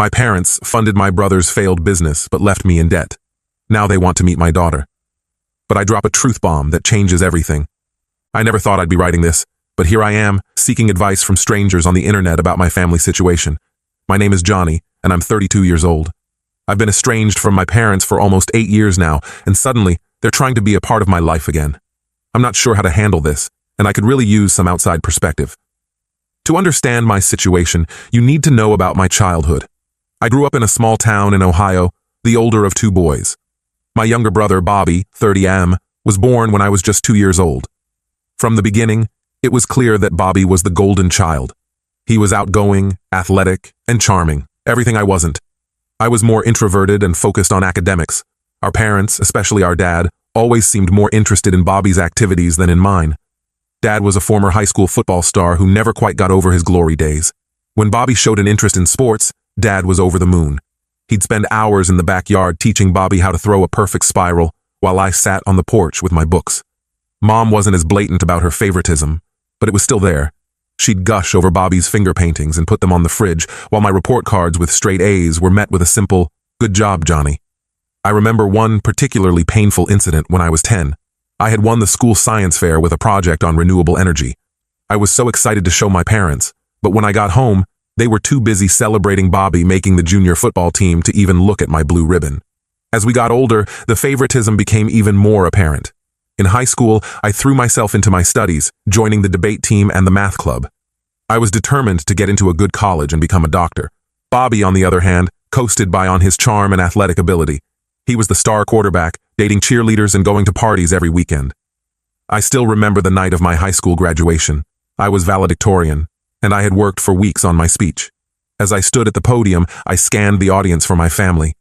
My parents funded my brother's failed business but left me in debt. Now they want to meet my daughter. But I drop a truth bomb that changes everything. I never thought I'd be writing this, but here I am, seeking advice from strangers on the internet about my family situation. My name is Johnny, and I'm 32 years old. I've been estranged from my parents for almost 8 years now, and suddenly, they're trying to be a part of my life again. I'm not sure how to handle this, and I could really use some outside perspective. To understand my situation, you need to know about my childhood. I grew up in a small town in Ohio, the older of 2 boys. My younger brother, Bobby, 30M, was born when I was just 2 years old. From the beginning, it was clear that Bobby was the golden child. He was outgoing, athletic, and charming, everything I wasn't. I was more introverted and focused on academics. Our parents, especially our dad, always seemed more interested in Bobby's activities than in mine. Dad was a former high school football star who never quite got over his glory days. When Bobby showed an interest in sports, Dad was over the moon. He'd spend hours in the backyard teaching Bobby how to throw a perfect spiral, while I sat on the porch with my books. Mom wasn't as blatant about her favoritism, but it was still there. She'd gush over Bobby's finger paintings and put them on the fridge, while my report cards with straight A's were met with a simple, "Good job, Johnny." I remember one particularly painful incident when I was 10. I had won the school science fair with a project on renewable energy. I was so excited to show my parents, but when I got home, they were too busy celebrating Bobby making the junior football team to even look at my blue ribbon. As we got older, the favoritism became even more apparent. In high school, I threw myself into my studies, joining the debate team and the math club. I was determined to get into a good college and become a doctor. Bobby, on the other hand, coasted by on his charm and athletic ability. He was the star quarterback, dating cheerleaders and going to parties every weekend. I still remember the night of my high school graduation. I was valedictorian, and I had worked for weeks on my speech. As I stood at the podium, I scanned the audience for my family.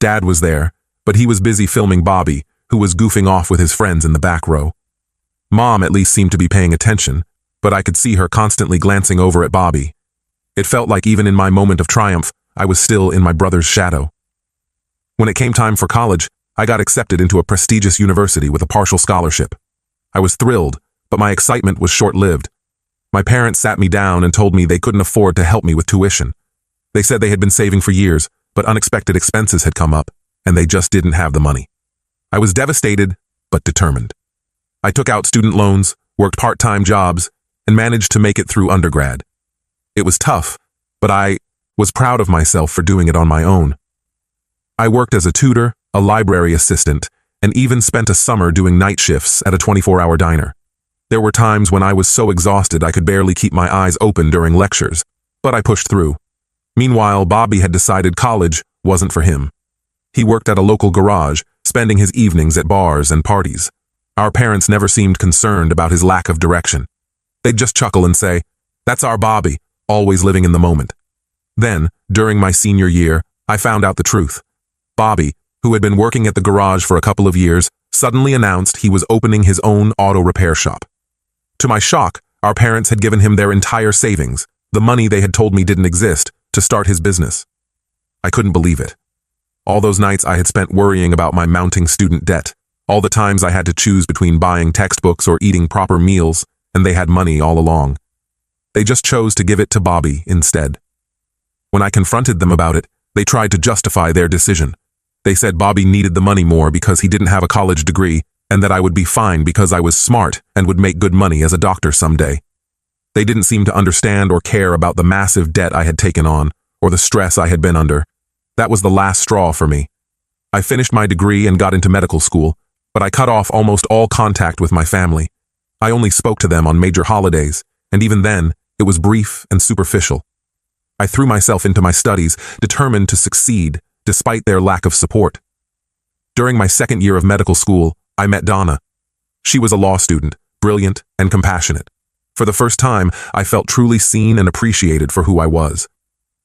Dad was there, but he was busy filming Bobby, who was goofing off with his friends in the back row. Mom at least seemed to be paying attention, but I could see her constantly glancing over at Bobby. It felt like even in my moment of triumph, I was still in my brother's shadow. When it came time for college, I got accepted into a prestigious university with a partial scholarship. I was thrilled, but my excitement was short-lived. My parents sat me down and told me they couldn't afford to help me with tuition. They said they had been saving for years, but unexpected expenses had come up, and they just didn't have the money. I was devastated, but determined. I took out student loans, worked part-time jobs, and managed to make it through undergrad. It was tough, but I was proud of myself for doing it on my own. I worked as a tutor, a library assistant, and even spent a summer doing night shifts at a 24-hour diner. There were times when I was so exhausted I could barely keep my eyes open during lectures, but I pushed through. Meanwhile, Bobby had decided college wasn't for him. He worked at a local garage, spending his evenings at bars and parties. Our parents never seemed concerned about his lack of direction. They'd just chuckle and say, "That's our Bobby, always living in the moment." Then, during my senior year, I found out the truth. Bobby, who had been working at the garage for a couple of years, suddenly announced he was opening his own auto repair shop. To my shock, our parents had given him their entire savings, the money they had told me didn't exist, to start his business. I couldn't believe it. All those nights I had spent worrying about my mounting student debt, all the times I had to choose between buying textbooks or eating proper meals, and they had money all along. They just chose to give it to Bobby instead. When I confronted them about it, they tried to justify their decision. They said Bobby needed the money more because he didn't have a college degree, and that I would be fine because I was smart and would make good money as a doctor someday. They didn't seem to understand or care about the massive debt I had taken on, or the stress I had been under. That was the last straw for me. I finished my degree and got into medical school, but I cut off almost all contact with my family. I only spoke to them on major holidays, and even then, it was brief and superficial. I threw myself into my studies, determined to succeed, despite their lack of support. During my second year of medical school, I met Donna. She was a law student, brilliant and compassionate. For the first time, I felt truly seen and appreciated for who I was.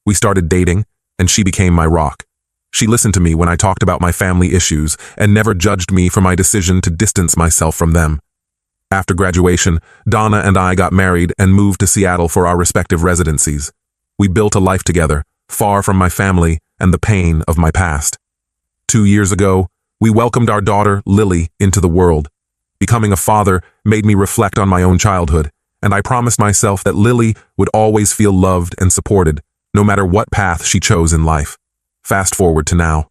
We started dating, and she became my rock. She listened to me when I talked about my family issues and never judged me for my decision to distance myself from them. After graduation, Donna and I got married and moved to Seattle for our respective residencies. We built a life together, far from my family and the pain of my past. 2 years ago, we welcomed our daughter, Lily, into the world. Becoming a father made me reflect on my own childhood, and I promised myself that Lily would always feel loved and supported, no matter what path she chose in life. Fast forward to now.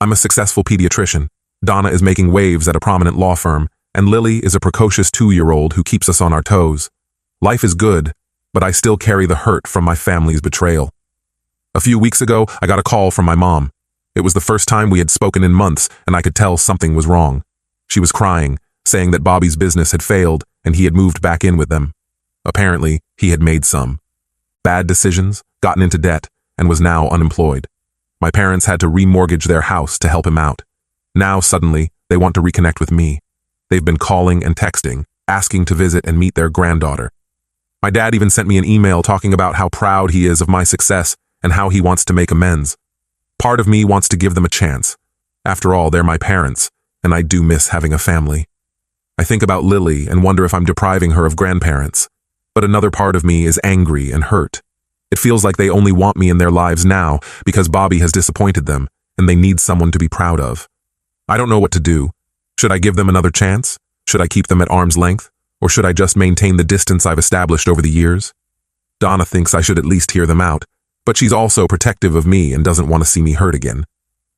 I'm a successful pediatrician. Donna is making waves at a prominent law firm, and Lily is a precocious 2-year-old who keeps us on our toes. Life is good, but I still carry the hurt from my family's betrayal. A few weeks ago, I got a call from my mom. It was the first time we had spoken in months, and I could tell something was wrong. She was crying, saying that Bobby's business had failed, and he had moved back in with them. Apparently, he had made some bad decisions, gotten into debt, and was now unemployed. My parents had to remortgage their house to help him out. Now, suddenly, they want to reconnect with me. They've been calling and texting, asking to visit and meet their granddaughter. My dad even sent me an email talking about how proud he is of my success and how he wants to make amends. Part of me wants to give them a chance. After all, they're my parents, and I do miss having a family. I think about Lily and wonder if I'm depriving her of grandparents. But another part of me is angry and hurt. It feels like they only want me in their lives now because Bobby has disappointed them, and they need someone to be proud of. I don't know what to do. Should I give them another chance? Should I keep them at arm's length? Or should I just maintain the distance I've established over the years? Donna thinks I should at least hear them out, but she's also protective of me and doesn't want to see me hurt again.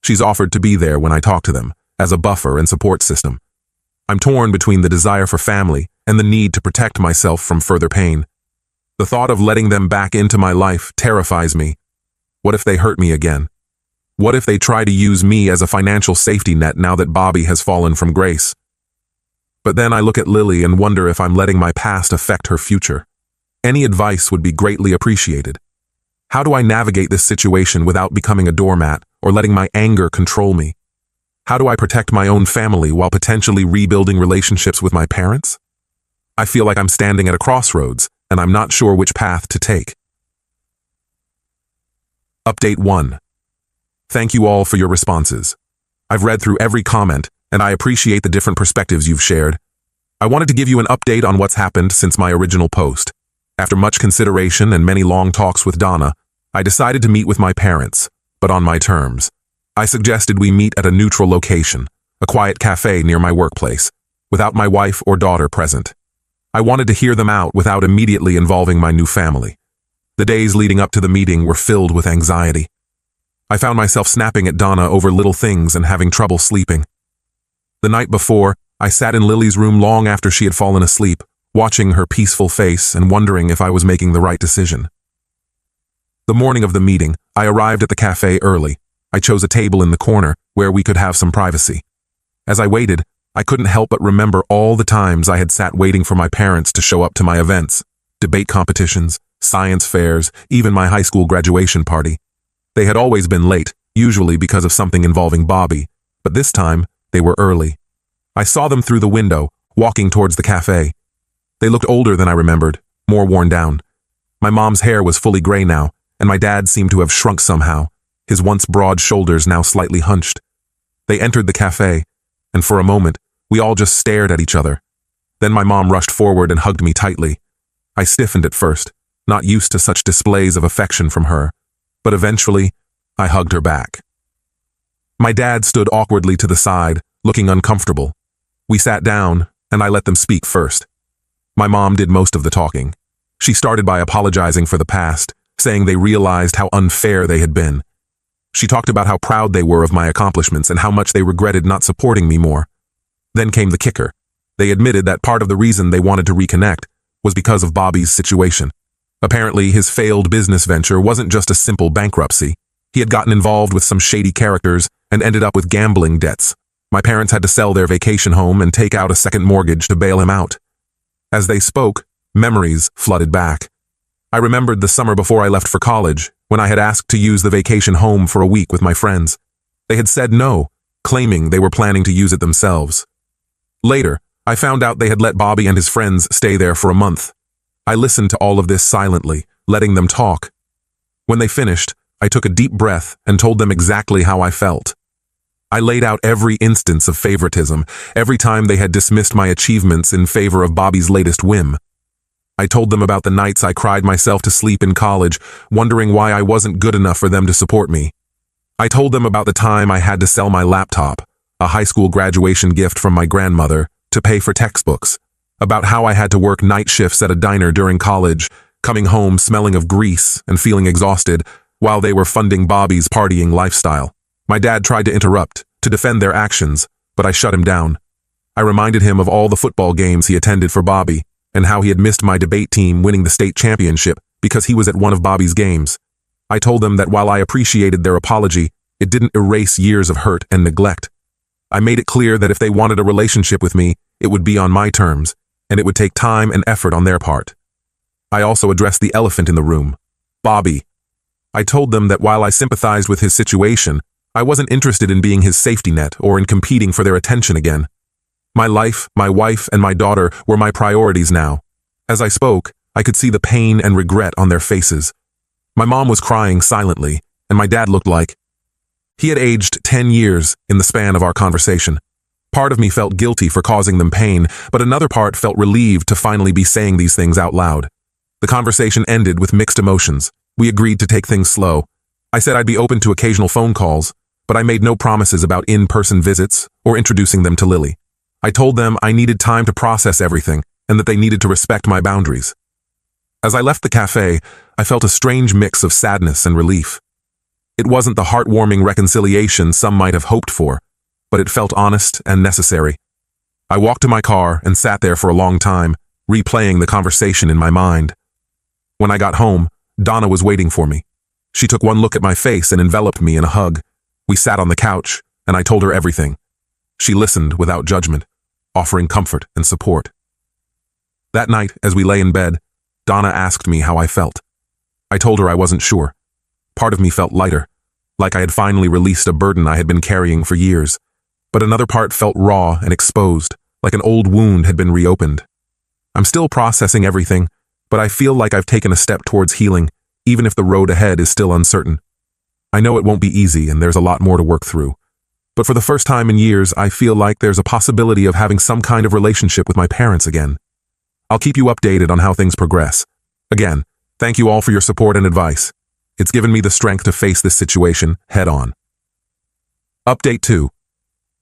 She's offered to be there when I talk to them, as a buffer and support system. I'm torn between the desire for family and the need to protect myself from further pain. The thought of letting them back into my life terrifies me. What if they hurt me again? What if they try to use me as a financial safety net now that Bobby has fallen from grace? But then I look at Lily and wonder if I'm letting my past affect her future. Any advice would be greatly appreciated. How do I navigate this situation without becoming a doormat or letting my anger control me? How do I protect my own family while potentially rebuilding relationships with my parents? I feel like I'm standing at a crossroads, and I'm not sure which path to take. Update 1. Thank you all for your responses. I've read through every comment, and I appreciate the different perspectives you've shared. I wanted to give you an update on what's happened since my original post. After much consideration and many long talks with Donna, I decided to meet with my parents, but on my terms. I suggested we meet at a neutral location, a quiet cafe near my workplace, without my wife or daughter present. I wanted to hear them out without immediately involving my new family. The days leading up to the meeting were filled with anxiety. I found myself snapping at Donna over little things and having trouble sleeping. The night before, I sat in Lily's room long after she had fallen asleep, watching her peaceful face and wondering if I was making the right decision. The morning of the meeting, I arrived at the cafe early. I chose a table in the corner where we could have some privacy. As I waited, I couldn't help but remember all the times I had sat waiting for my parents to show up to my events, debate competitions, science fairs, even my high school graduation party. They had always been late, usually because of something involving Bobby, but this time, they were early. I saw them through the window, walking towards the cafe. They looked older than I remembered, more worn down. My mom's hair was fully gray now, and my dad seemed to have shrunk somehow, his once broad shoulders now slightly hunched. They entered the cafe, and for a moment, we all just stared at each other. Then my mom rushed forward and hugged me tightly. I stiffened at first, not used to such displays of affection from her, but eventually, I hugged her back. My dad stood awkwardly to the side, looking uncomfortable. We sat down, and I let them speak first. My mom did most of the talking. She started by apologizing for the past, saying they realized how unfair they had been. She talked about how proud they were of my accomplishments and how much they regretted not supporting me more. Then came the kicker. They admitted that part of the reason they wanted to reconnect was because of Bobby's situation. Apparently, his failed business venture wasn't just a simple bankruptcy. He had gotten involved with some shady characters and ended up with gambling debts. My parents had to sell their vacation home and take out a second mortgage to bail him out. As they spoke, memories flooded back. I remembered the summer before I left for college, when I had asked to use the vacation home for a week with my friends. They had said no, claiming they were planning to use it themselves. Later, I found out they had let Bobby and his friends stay there for a month. I listened to all of this silently, letting them talk. When they finished, I took a deep breath and told them exactly how I felt. I laid out every instance of favoritism, every time they had dismissed my achievements in favor of Bobby's latest whim. I told them about the nights I cried myself to sleep in college, wondering why I wasn't good enough for them to support me. I told them about the time I had to sell my laptop, a high school graduation gift from my grandmother, to pay for textbooks, about how I had to work night shifts at a diner during college, coming home smelling of grease and feeling exhausted while they were funding Bobby's partying lifestyle. My dad tried to interrupt, to defend their actions, but I shut him down. I reminded him of all the football games he attended for Bobby and how he had missed my debate team winning the state championship because he was at one of Bobby's games. I told them that while I appreciated their apology, it didn't erase years of hurt and neglect. I made it clear that if they wanted a relationship with me, it would be on my terms, and it would take time and effort on their part. I also addressed the elephant in the room, Bobby. I told them that while I sympathized with his situation, I wasn't interested in being his safety net or in competing for their attention again. My life, my wife, and my daughter were my priorities now. As I spoke, I could see the pain and regret on their faces. My mom was crying silently, and my dad looked like he had aged 10 years in the span of our conversation. Part of me felt guilty for causing them pain, but another part felt relieved to finally be saying these things out loud. The conversation ended with mixed emotions. We agreed to take things slow. I said I'd be open to occasional phone calls, but I made no promises about in-person visits or introducing them to Lily. I told them I needed time to process everything and that they needed to respect my boundaries. As I left the cafe, I felt a strange mix of sadness and relief. It wasn't the heartwarming reconciliation some might have hoped for, but it felt honest and necessary. I walked to my car and sat there for a long time, replaying the conversation in my mind. When I got home, Donna was waiting for me. She took one look at my face and enveloped me in a hug. We sat on the couch, and I told her everything. She listened without judgment, offering comfort and support. That night, as we lay in bed, Donna asked me how I felt. I told her I wasn't sure. Part of me felt lighter, like I had finally released a burden I had been carrying for years. But another part felt raw and exposed, like an old wound had been reopened. I'm still processing everything, but I feel like I've taken a step towards healing, even if the road ahead is still uncertain. I know it won't be easy and there's a lot more to work through. But for the first time in years, I feel like there's a possibility of having some kind of relationship with my parents again. I'll keep you updated on how things progress. Again, thank you all for your support and advice. It's given me the strength to face this situation head on. Update 2.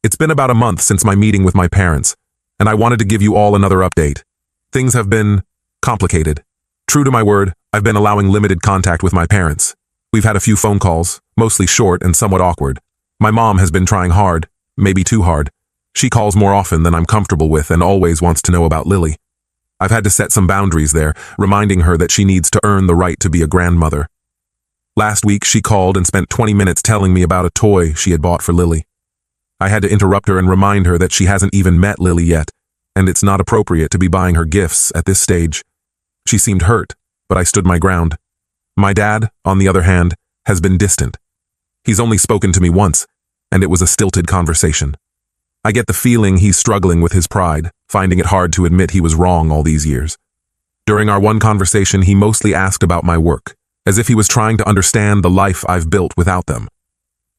It's been about a month since my meeting with my parents, and I wanted to give you all another update. Things have been complicated. True to my word, I've been allowing limited contact with my parents. We've had a few phone calls, mostly short and somewhat awkward. My mom has been trying hard, maybe too hard. She calls more often than I'm comfortable with and always wants to know about Lily. I've had to set some boundaries there, reminding her that she needs to earn the right to be a grandmother. Last week, she called and spent 20 minutes telling me about a toy she had bought for Lily. I had to interrupt her and remind her that she hasn't even met Lily yet, and it's not appropriate to be buying her gifts at this stage. She seemed hurt, but I stood my ground. My dad, on the other hand, has been distant. He's only spoken to me once, and it was a stilted conversation. I get the feeling he's struggling with his pride, finding it hard to admit he was wrong all these years. During our one conversation, he mostly asked about my work, as if he was trying to understand the life I've built without them.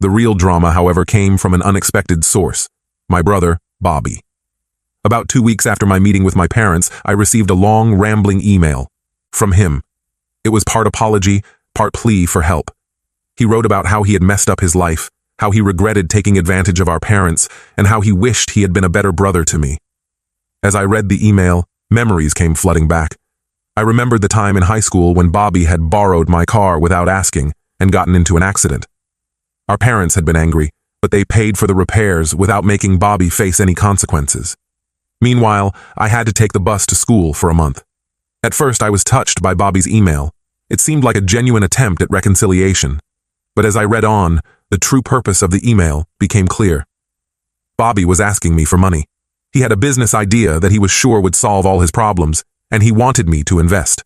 The real drama, however, came from an unexpected source, my brother, Bobby. About 2 weeks after my meeting with my parents, I received a long, rambling email from him. It was part apology, part plea for help. He wrote about how he had messed up his life, how he regretted taking advantage of our parents, and how he wished he had been a better brother to me. As I read the email, memories came flooding back. I remembered the time in high school when Bobby had borrowed my car without asking and gotten into an accident. Our parents had been angry, but they paid for the repairs without making Bobby face any consequences. Meanwhile, I had to take the bus to school for a month. At first, I was touched by Bobby's email. It seemed like a genuine attempt at reconciliation. But as I read on, the true purpose of the email became clear. Bobby was asking me for money. He had a business idea that he was sure would solve all his problems, and he wanted me to invest.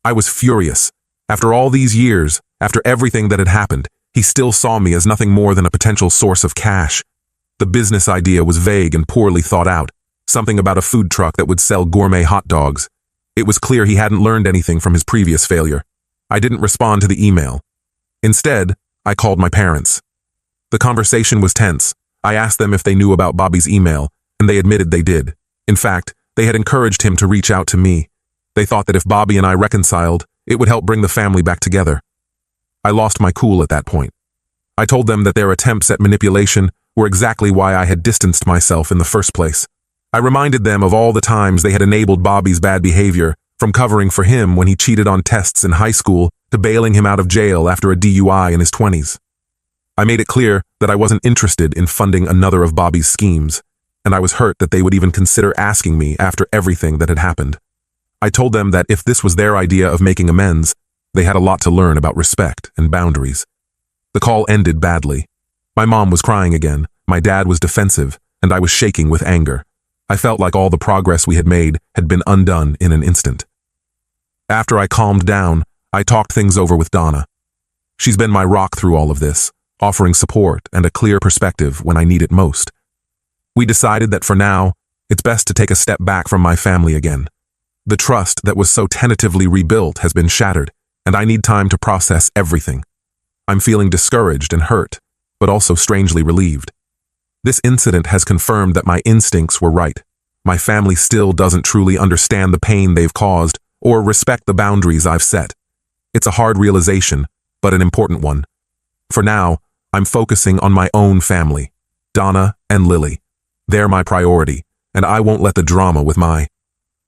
I was furious. After all these years, after everything that had happened, he still saw me as nothing more than a potential source of cash. The business idea was vague and poorly thought out, something about a food truck that would sell gourmet hot dogs. It was clear he hadn't learned anything from his previous failure. I didn't respond to the email. Instead, I called my parents. The conversation was tense. I asked them if they knew about Bobby's email, and they admitted they did. In fact, they had encouraged him to reach out to me. They thought that if Bobby and I reconciled, it would help bring the family back together. I lost my cool at that point. I told them that their attempts at manipulation were exactly why I had distanced myself in the first place. I reminded them of all the times they had enabled Bobby's bad behavior, From covering for him when he cheated on tests in high school to bailing him out of jail after a DUI in his 20s. I made it clear that I wasn't interested in funding another of Bobby's schemes, and I was hurt that they would even consider asking me after everything that had happened. I told them that if this was their idea of making amends, they had a lot to learn about respect and boundaries. The call ended badly. My mom was crying again, my dad was defensive, and I was shaking with anger. I felt like all the progress we had made had been undone in an instant. After I calmed down, I talked things over with Donna. She's been my rock through all of this, offering support and a clear perspective when I need it most. We decided that for now, it's best to take a step back from my family again. The trust that was so tentatively rebuilt has been shattered, and I need time to process everything. I'm feeling discouraged and hurt, but also strangely relieved. This incident has confirmed that my instincts were right. My family still doesn't truly understand the pain they've caused or respect the boundaries I've set. It's a hard realization, but an important one. For now, I'm focusing on my own family, Donna and Lily. They're my priority, and I won't let the drama with my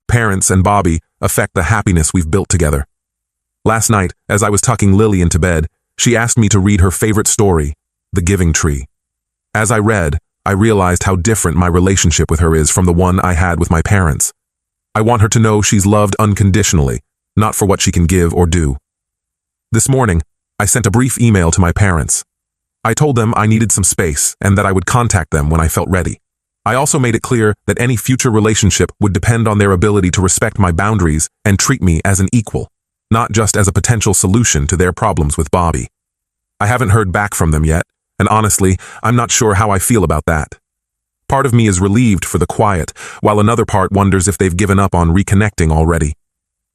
parents and Bobby affect the happiness we've built together. Last night, as I was tucking Lily into bed, she asked me to read her favorite story, The Giving Tree. As I read, I realized how different my relationship with her is from the one I had with my parents. I want her to know she's loved unconditionally, not for what she can give or do. This morning, I sent a brief email to my parents. I told them I needed some space and that I would contact them when I felt ready. I also made it clear that any future relationship would depend on their ability to respect my boundaries and treat me as an equal, not just as a potential solution to their problems with Bobby. I haven't heard back from them yet, and honestly, I'm not sure how I feel about that. Part of me is relieved for the quiet, while another part wonders if they've given up on reconnecting already.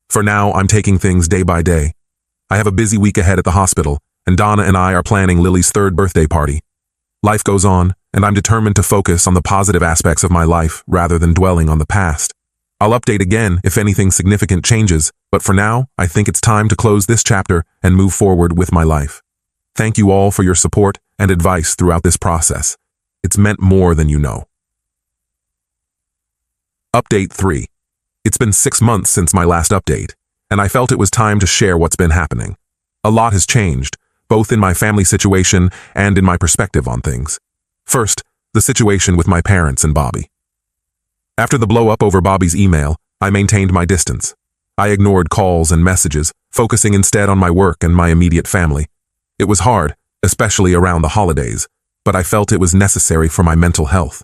For now, I'm taking things day by day. I have a busy week ahead at the hospital, and Donna and I are planning Lily's 3rd birthday party. Life goes on, and I'm determined to focus on the positive aspects of my life rather than dwelling on the past. I'll update again if anything significant changes, but for now, I think it's time to close this chapter and move forward with my life. Thank you all for your support and advice throughout this process. It's meant more than you know. Update 3. It's been 6 months since my last update, and I felt it was time to share what's been happening. A lot has changed, both in my family situation and in my perspective on things. First, the situation with my parents and Bobby. After the blow-up over Bobby's email, I maintained my distance. I ignored calls and messages, focusing instead on my work and my immediate family. It was hard, especially around the holidays, but I felt it was necessary for my mental health.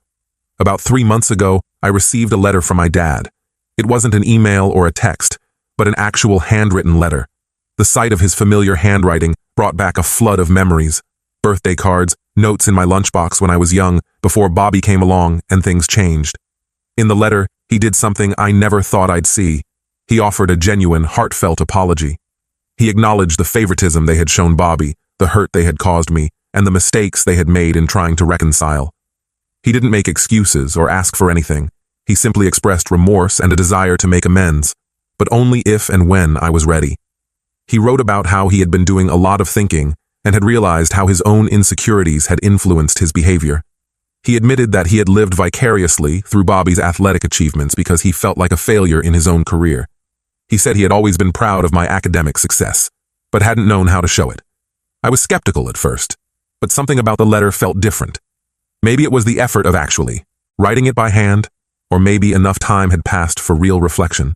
About 3 months ago, I received a letter from my dad. It wasn't an email or a text, but an actual handwritten letter. The sight of his familiar handwriting brought back a flood of memories. Birthday cards, notes in my lunchbox when I was young, before Bobby came along and things changed. In the letter, he did something I never thought I'd see. He offered a genuine, heartfelt apology. He acknowledged the favoritism they had shown Bobby, the hurt they had caused me, and the mistakes they had made in trying to reconcile. He didn't make excuses or ask for anything. He simply expressed remorse and a desire to make amends, but only if and when I was ready. He wrote about how he had been doing a lot of thinking and had realized how his own insecurities had influenced his behavior. He admitted that he had lived vicariously through Bobby's athletic achievements because he felt like a failure in his own career. He said he had always been proud of my academic success, but hadn't known how to show it. I was skeptical at first, but something about the letter felt different. Maybe it was the effort of actually writing it by hand, or maybe enough time had passed for real reflection.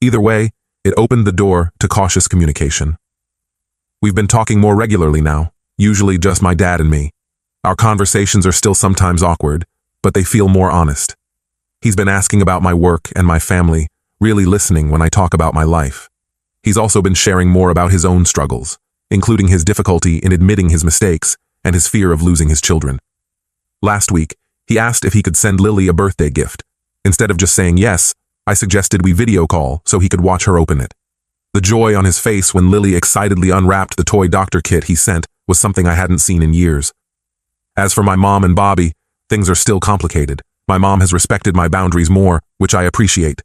Either way, it opened the door to cautious communication. We've been talking more regularly now, usually just my dad and me. Our conversations are still sometimes awkward, but they feel more honest. He's been asking about my work and my family, really listening when I talk about my life. He's also been sharing more about his own struggles, including his difficulty in admitting his mistakes and his fear of losing his children. Last week, he asked if he could send Lily a birthday gift. Instead of just saying yes, I suggested we video call so he could watch her open it. The joy on his face when Lily excitedly unwrapped the toy doctor kit he sent was something I hadn't seen in years. As for my mom and Bobby, things are still complicated. My mom has respected my boundaries more, which I appreciate.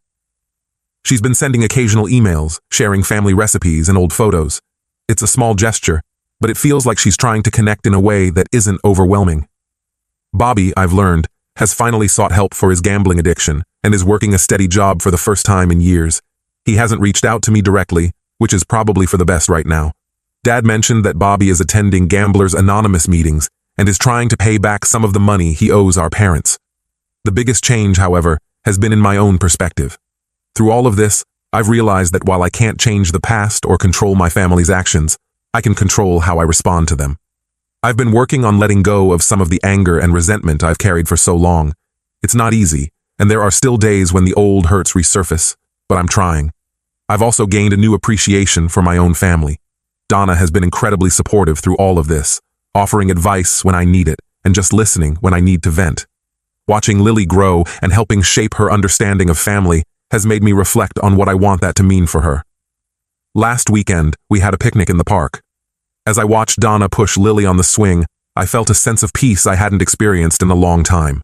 She's been sending occasional emails, sharing family recipes and old photos. It's a small gesture, but it feels like she's trying to connect in a way that isn't overwhelming. Bobby, I've learned, has finally sought help for his gambling addiction and is working a steady job for the first time in years. He hasn't reached out to me directly, which is probably for the best right now. Dad mentioned that Bobby is attending Gamblers Anonymous meetings and is trying to pay back some of the money he owes our parents. The biggest change, however, has been in my own perspective. Through all of this, I've realized that while I can't change the past or control my family's actions, I can control how I respond to them. I've been working on letting go of some of the anger and resentment I've carried for so long. It's not easy, and there are still days when the old hurts resurface, but I'm trying. I've also gained a new appreciation for my own family. Donna has been incredibly supportive through all of this, offering advice when I need it and just listening when I need to vent. Watching Lily grow and helping shape her understanding of family has made me reflect on what I want that to mean for her. Last weekend, we had a picnic in the park. As I watched Donna push Lily on the swing, I felt a sense of peace I hadn't experienced in a long time.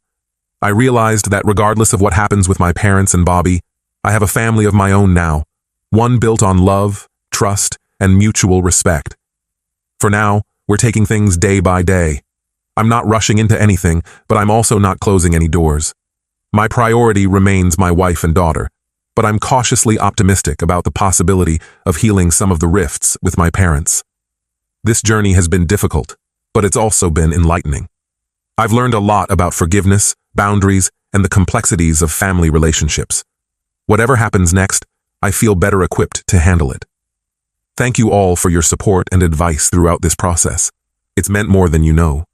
I realized that regardless of what happens with my parents and Bobby, I have a family of my own now, one built on love, trust, and mutual respect. For now, we're taking things day by day. I'm not rushing into anything, but I'm also not closing any doors. My priority remains my wife and daughter, but I'm cautiously optimistic about the possibility of healing some of the rifts with my parents. This journey has been difficult, but it's also been enlightening. I've learned a lot about forgiveness, boundaries, and the complexities of family relationships. Whatever happens next, I feel better equipped to handle it. Thank you all for your support and advice throughout this process. It's meant more than you know.